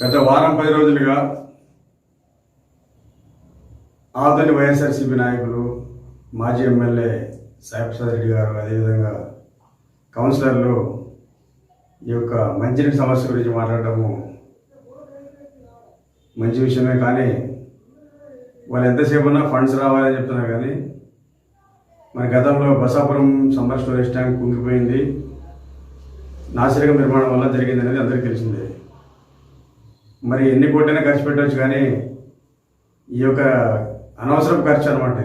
గత వారం 10 రోజులుగా ఆదోని వైఎస్ఆర్సీపీ నాయకులు మాజీ ఎమ్మెల్యే సాయి ప్రసాద్ రెడ్డి గారు అదేవిధంగా కౌన్సిలర్లు ఈ యొక్క మంచినీటి సమస్య గురించి మాట్లాడటము మంచి విషయమే. కానీ వాళ్ళు ఎంతసేపు ఉన్నా ఫండ్స్ రావాలని చెప్తున్నారు. కానీ మన గతంలో బసాపురం సమ్మర్ స్టోరేజ్ ట్యాంక్ కుంగిపోయింది, నాసిరకం నిర్మాణం వల్ల జరిగింది అనేది అందరికీ తెలిసిందే. మరి ఎన్ని కోట్లైనా ఖర్చు పెట్టవచ్చు, కానీ ఈ యొక్క అనవసరం ఖర్చు అనమాట.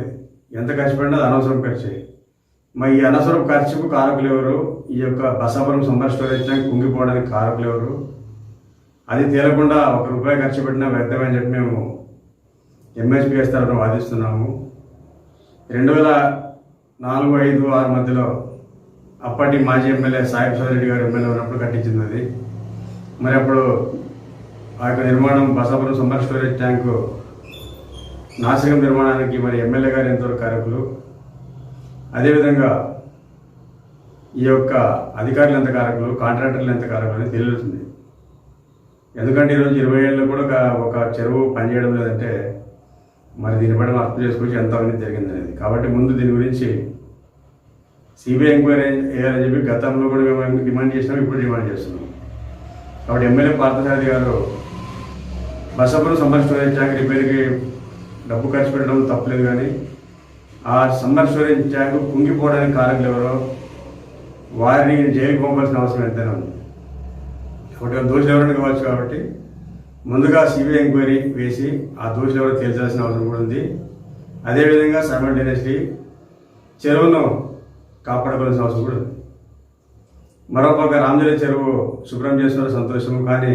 ఎంత ఖర్చు పెట్టినా అది అనవసరం ఖర్చు. మరి ఈ అనవసరం ఖర్చుకు కారకులు ఎవరు? ఈ యొక్క బసాపురం సమ్మర్ స్టోరేజ్ ట్యాంక్ కుంగిపోవడానికి కారకులు ఎవరు? అది తేలకుండా ₹1 ఖర్చు పెట్టినా వ్యర్థమని చెప్పి మేము ఎంహెచ్పిఎస్ తరఫున వాదిస్తున్నాము. 2004, 5, 6 మధ్యలో అప్పటి మాజీ ఎమ్మెల్యే సాయి ప్రసాద్ రెడ్డి గారు ఎమ్మెల్యే ఉన్నప్పుడు కట్టించింది అది. మరి అప్పుడు ఆ యొక్క నిర్మాణం బసాపురం సమ్మర్ స్టోరేజ్ ట్యాంకు నాసిరకం నిర్మాణానికి మరి ఎమ్మెల్యే గారు ఎంతవరకు కారకులు, అదేవిధంగా ఈ యొక్క అధికారులు ఎంత కారకులు, కాంట్రాక్టర్లు ఎంత కారకులు అని తెలుస్తుంది. ఎందుకంటే ఈరోజు 20 ఏళ్ళు కూడా ఒక చెరువు పనిచేయడం లేదంటే మరి దీన్ని బట్టి మనం అర్థం చేసుకోవచ్చు ఎంత అవినీతి జరిగిందనేది. కాబట్టి ముందు దీని గురించి సిబిఐ ఎంక్వైరీ చేయాలని చెప్పి గతంలో కూడా మేము డిమాండ్ చేసినాం, ఇప్పుడు డిమాండ్ చేస్తున్నాం. కాబట్టి ఎమ్మెల్యే పార్థసారథి గారు బసాపురం సమ్మర్ స్టోరేజ్ ట్యాంక్ రిపేర్కి డబ్బు ఖర్చు పెట్టడం తప్పలేదు, కానీ ఆ సమ్మర్ స్టోరేజ్ ట్యాంక్ కుంగిపోవడానికి కారకులు ఎవరో వారిని జైలుకి పంపాల్సిన అవసరం ఎంతైనా ఉంది. కాబట్టి దోషులు ఎవరైనా కావచ్చు. కాబట్టి ముందుగా సిబిఐ ఎంక్వైరీ వేసి ఆ దోషులు ఎవరో తేల్చాల్సిన అవసరం కూడా ఉంది. అదేవిధంగా సైమల్టేనియస్లీ చెరువును కాపాడుకోవాల్సిన అవసరం కూడా ఉంది. మరోపక్క రామజల చెరువు శుభ్రం చేస్తున్న సంతోషము, కానీ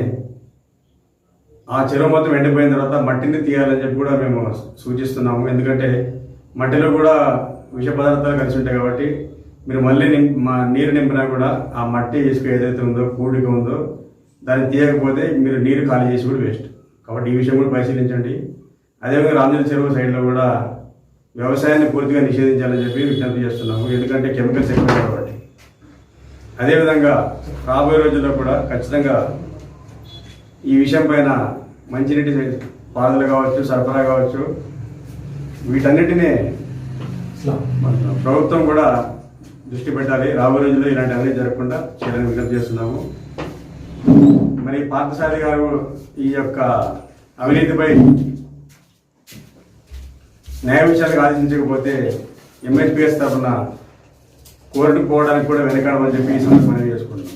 ఆ చెరువు మొత్తం ఎండిపోయిన తర్వాత మట్టిని తీయాలని చెప్పి కూడా మేము సూచిస్తున్నాము. ఎందుకంటే మట్టిలో కూడా విష పదార్థాలు కలిసి ఉంటాయి. కాబట్టి మీరు మళ్ళీ నీరు నింపినా కూడా ఆ మట్టి ఇసుక ఏదైతే ఉందో, కూడిక ఉందో, దాన్ని తీయకపోతే మీరు నీరు ఖాళీ చేసి కూడా వేస్ట్. కాబట్టి ఈ విషయం కూడా పరిశీలించండి. అదేవిధంగా రామజల చెరువు సైడ్లో కూడా వ్యవసాయాన్ని పూర్తిగా నిషేధించాలని చెప్పి విజ్ఞప్తి చేస్తున్నాము. ఎందుకంటే కెమికల్స్ ఎక్కువ కాబట్టి. అదేవిధంగా రాబోయే రోజుల్లో కూడా ఖచ్చితంగా ఈ విషయం పైన మంచినీటి పారుదల కావచ్చు, సరఫరా కావచ్చు, వీటన్నిటినీ ప్రభుత్వం కూడా దృష్టి పెట్టాలి. రాబోయే రోజుల్లో ఇలాంటి అవినీతి జరగకుండా చేయాలని విజ్ఞప్తి చేస్తున్నాము. మరి పార్థసారథి గారు ఈ యొక్క అవినీతిపై న్యాయ విషయాలకు ఆదేశించకపోతే ఎంహెచ్పిఎస్ తరఫున కోర్టుకు పోవడానికి కూడా వెనకాడమని చెప్పి ఈ సమస్య మనం చేసుకుంటున్నాం.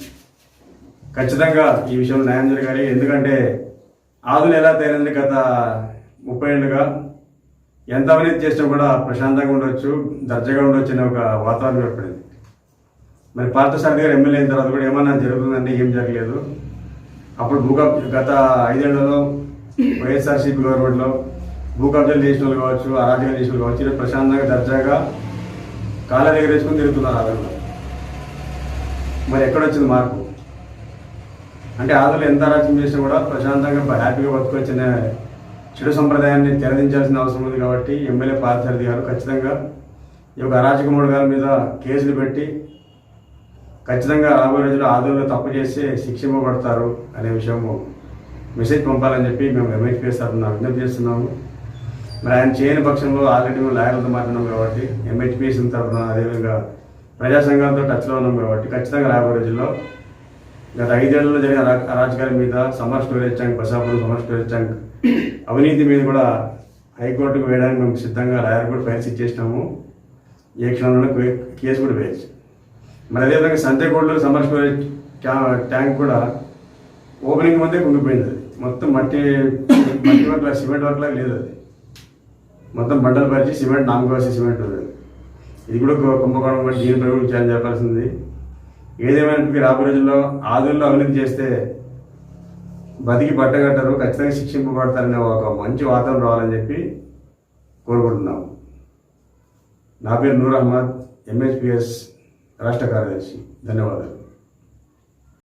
ఖచ్చితంగా ఈ విషయంలో న్యాయం జరగాలి. ఎందుకంటే ఆదులు ఎలా తయారైంది, గత 30 ఏళ్ళుగా ఎంత అవినీతి చేసినా కూడా ప్రశాంతంగా ఉండొచ్చు, దర్జాగా ఉండొచ్చు అనే ఒక వాతావరణం ఏర్పడింది. మరి పార్థసారథి గారు ఎమ్మెల్యే అయిన తర్వాత కూడా ఏమన్నా జరుగుతుందంటే ఏం జరగలేదు. అప్పుడు గత 5 ఏళ్లలో వైఎస్ఆర్సీపీ గవర్నమెంట్లో భూ కబ్జాలు చేసిన వాళ్ళు కావచ్చు, అరాజకాలు చేసిన వాళ్ళు కావచ్చు, ప్రశాంతంగా దర్జాగా కాళ్ళ దగ్గర వేసుకొని తిరుగుతున్నారు ఆదుల్లో. మరి ఎక్కడొచ్చింది మార్పు? అంటే ఆదులు ఎంత అరాచకం చేసినా కూడా ప్రశాంతంగా హ్యాపీగా బతుకొచ్చిన చెడు సంప్రదాయాన్ని తెరదించాల్సిన అవసరం ఉంది. కాబట్టి ఎమ్మెల్యే పార్థసారథి గారు ఖచ్చితంగా ఈ యొక్క అరాచక మూడుగాల మీద కేసులు పెట్టి ఖచ్చితంగా రాబోయే రోజుల్లో ఆదుల్లో తప్పు చేస్తే శిక్షింపబడతారు అనే విషయము మెసేజ్ పంపాలని చెప్పి మేము ఎంహెచ్పిఎస్ తరఫున విజ్ఞప్తి చేస్తున్నాము. మరి ఆయన చేయని పక్షంలో ఆల్రెడీ మేము లాయర్లతో మాట్లాడినాం కాబట్టి ఎంహెచ్పిఎస్ తరఫున అదేవిధంగా ప్రజా సంఘాలతో టచ్లో ఉన్నాం కాబట్టి ఖచ్చితంగా రాబోయే రోజుల్లో గత 5 ఏళ్లలో జరిగిన అరాచకాల మీద, summer storage tank, Basapuram summer storage tank అవినీతి మీద కూడా హైకోర్టుకు వేయడానికి మేము సిద్ధంగా లాయర్ కూడా ఫైల్స్ ఇచ్చేసినాము. ఏ క్షణంలో కేసు కూడా వేయచ్చు. మరి అదేవిధంగా సంతేకోటలో సమ్మర్ స్టోరేజ్ ట్యాంక్ కూడా ఓపెనింగ్ ముందే కుంగిపోయింది. అది మొత్తం మట్టి వర్క్, సిమెంట్ వర్క్ లాగా లేదు. అది మొత్తం బండలు పరిచి సిమెంట్, నామకోసి సిమెంట్ ఉంది. ఇది కూడా కుంభకోణం బట్టి దీనిపై కూడా విచారణ జరపాల్సింది. ఏదేమైనప్పటికీ రాబోయే రోజుల్లో ఆదుల్లో అవినీతి చేస్తే బతికి పట్టగట్టరు, ఖచ్చితంగా శిక్షింపబడతారనే ఒక మంచి వాతావరణం రావాలని చెప్పి కోరుకుంటున్నాము. నా పేరు నూర్ అహ్మద్, ఎంహెచ్పిఎస్ రాష్ట్ర కార్యదర్శి. ధన్యవాదాలు.